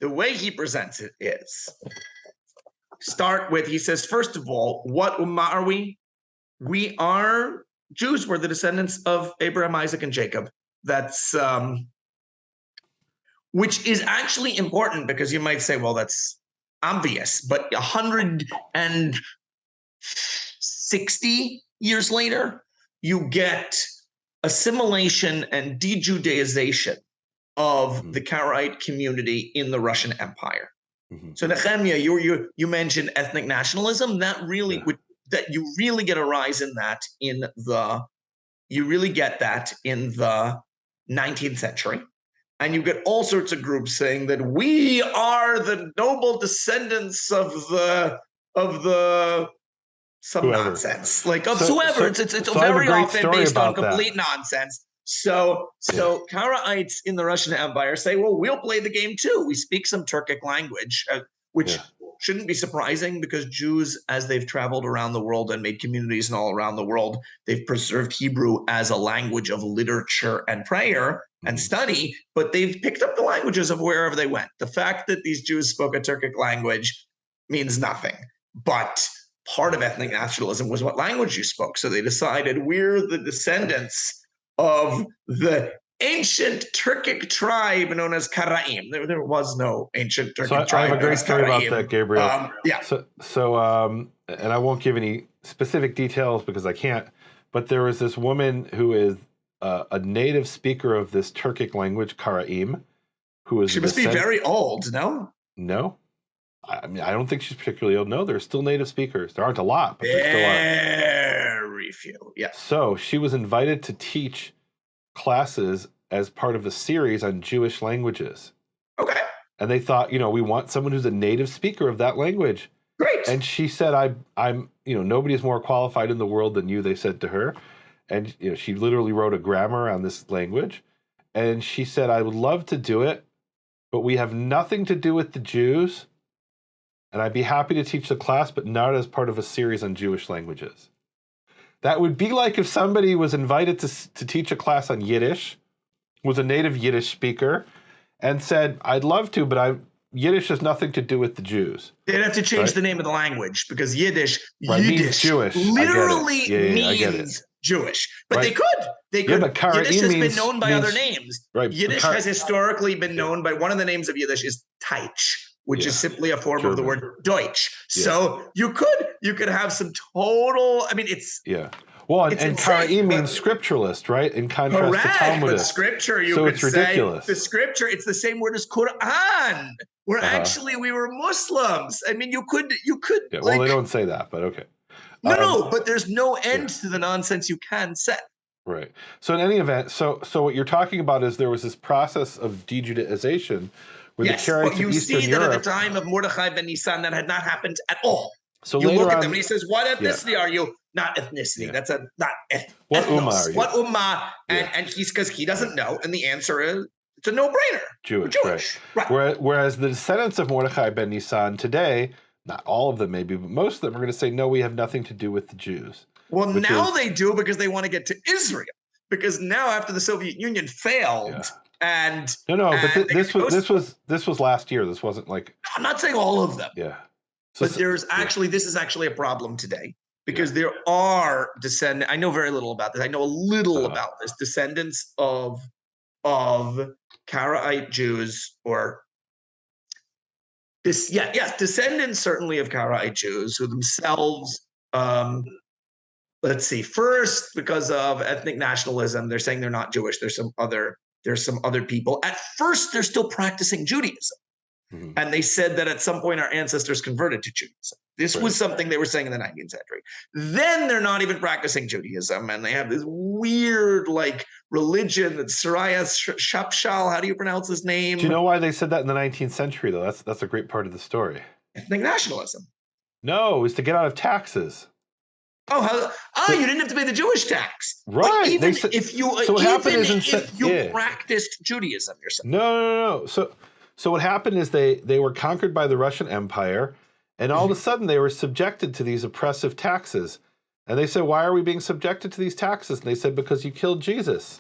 The way he presents it is, start with, he says, first of all, what ummah are we? We are Jews. We're the descendants of Abraham, Isaac, and Jacob. That's which is actually important, because you might say, well, that's obvious, but 160 years later, you get assimilation and de-Judaization of the Karaite community in the Russian Empire. So Nehemia, you mentioned ethnic nationalism. That really that you really get a rise in that in the 19th century. And you get all sorts of groups saying that we are the noble descendants of the some whoever. Nonsense, like of whoever. It's very often based on complete nonsense. So Karaites in the Russian Empire say, well, we'll play the game too. We speak some Turkic language, which shouldn't be surprising, because Jews, as they've traveled around the world and made communities and all around the world, they've preserved Hebrew as a language of literature and prayer and study, but they've picked up the languages of wherever they went. The fact that these Jews spoke a Turkic language means nothing, but part of ethnic nationalism was what language you spoke. So they decided, we're the descendants of the ancient Turkic tribe known as Karaim. There was no ancient Turkic tribe. I have a great story about that, Gabriel. And I won't give any specific details because I can't, but there was this woman who is a native speaker of this Turkic language, Karaim, who is... She must be very old, no? No. I mean, I don't think she's particularly old. No, there's still native speakers. There aren't a lot, but there still are. Very few, yeah. So she was invited to teach classes as part of a series on Jewish languages. Okay. And they thought, we want someone who's a native speaker of that language. Great. And she said, I'm nobody's more qualified in the world than you, they said to her. And she literally wrote a grammar on this language. And she said, I would love to do it, but we have nothing to do with the Jews. And I'd be happy to teach the class, but not as part of a series on Jewish languages. That would be like if somebody was invited to teach a class on Yiddish, was a native Yiddish speaker, and said, I'd love to, but Yiddish has nothing to do with the Jews. They'd have to change the name of the language, because Yiddish means Jewish. Literally means Jewish. But they could. Yeah, but Yiddish has been known by other names. Right. Yiddish has historically been known by, one of the names of Yiddish is Teich, which is simply a form of the word Deutsch. So you could have some total, it's... Yeah. Well, and Karaim means scripturalist, right? In contrast to Talmudist. But scripture, it's ridiculous. The scripture, it's the same word as Quran. We're actually, we were Muslims. You could yeah, well, they don't say that, but okay. No, but there's no end to the nonsense you can say. Right. So in any event, so what you're talking about is there was this process of de-Judaization where the Karaites but you of Eastern see Europe, that at the time of Mordechai ben Nisan, that had not happened at all. So you later look at on, them and he says, what ethnicity are you? Not ethnicity. That's not what ethnos. ummah are you? What ummah? And he's, because he doesn't know. And the answer is, it's a no-brainer. Jewish. Right. Whereas the descendants of Mordechai ben Nisan today, not all of them maybe, but most of them are going to say, no, we have nothing to do with the Jews. Well, now they do, because they want to get to Israel. Because now, after the Soviet Union failed, and but this was last year. This wasn't like, I'm not saying all of them. Yeah. But this is actually a problem today, because there are descendants. I know very little about this. I know a little about this. Descendants of Karaite Jews, or this, descendants certainly of Karaite Jews who themselves, let's see, first, because of ethnic nationalism, they're saying they're not Jewish. There's some other people. At first, they're still practicing Judaism. And they said that at some point our ancestors converted to Judaism. This was something they were saying in the 19th century. Then they're not even practicing Judaism, and they have this weird religion that Saraya Shapshal. How do you pronounce his name? Do you know why they said that in the 19th century, though? That's a great part of the story. Ethnic nationalism. No, it was to get out of taxes. You didn't have to pay the Jewish tax. Right. Even if you practiced Judaism yourself. No. So what happened is they were conquered by the Russian Empire, and all of a sudden they were subjected to these oppressive taxes. And they said, why are we being subjected to these taxes? And they said, because you killed Jesus.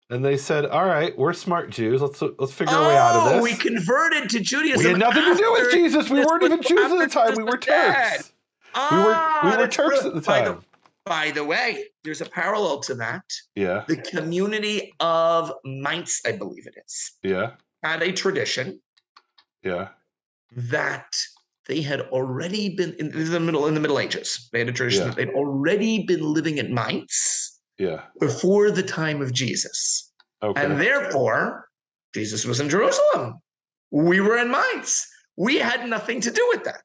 And they said, "All right, we're smart Jews. Let's figure our way out of this." We converted to Judaism. We had nothing to do with Jesus. We weren't even Jews at the time. We were Turks. We were Turks at the time. By the way, there's a parallel to that. Yeah. The community of Mainz, I believe it is. Yeah. Had a tradition. Yeah. That they had already been in the Middle Ages. They had a tradition that they'd already been living in Mainz. Yeah. Before the time of Jesus. Okay. And therefore, Jesus was in Jerusalem. We were in Mainz. We had nothing to do with that.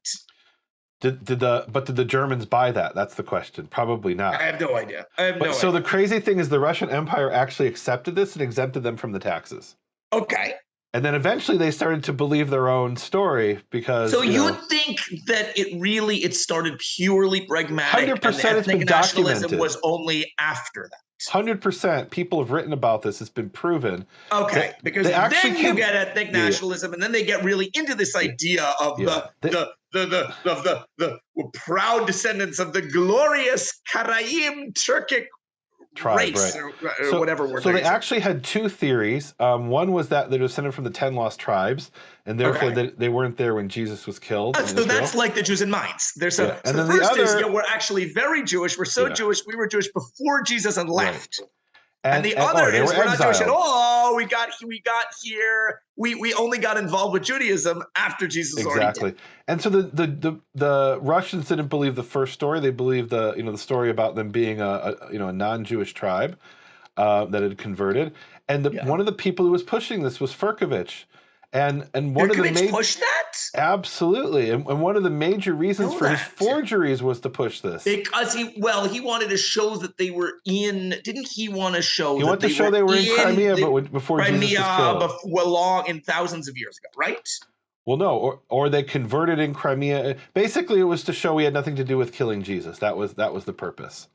Did the Germans buy that? That's the question. Probably not. I have no idea. So the crazy thing is the Russian Empire actually accepted this and exempted them from the taxes. Okay. And then eventually they started to believe their own story because. So you think that it started purely pragmatic 100% and the ethnic nationalism was only after that? 100%. People have written about this. It's been proven. Okay, because then you get ethnic nationalism, and then they get really into this idea of the proud descendants of the glorious Karaim Turkic tribe, race, right? or whatever word. So they actually had two theories. One was that they're descended from the 10 lost tribes, and therefore they weren't there when Jesus was killed. So that's like the Jews in Mainz. There's a and so then first the other, we're actually very Jewish. We're so Jewish. We were Jewish before Jesus and left. Right. And the other is we're not Jewish at all. We got here. We only got involved with Judaism after Jesus already did. And so the Russians didn't believe the first story. They believed the story about them being a non-Jewish tribe that had converted. And one of the people who was pushing this was Furkovich. And one of the major push that? Absolutely. And one of the major reasons for his forgeries was to push this. Because he wanted to show that they were in. Didn't he want to show? He wanted to show they were in Crimea, but before Jesus was killed. Long in thousands of years ago, right? Well, no, or they converted in Crimea. Basically, it was to show we had nothing to do with killing Jesus. That was the purpose.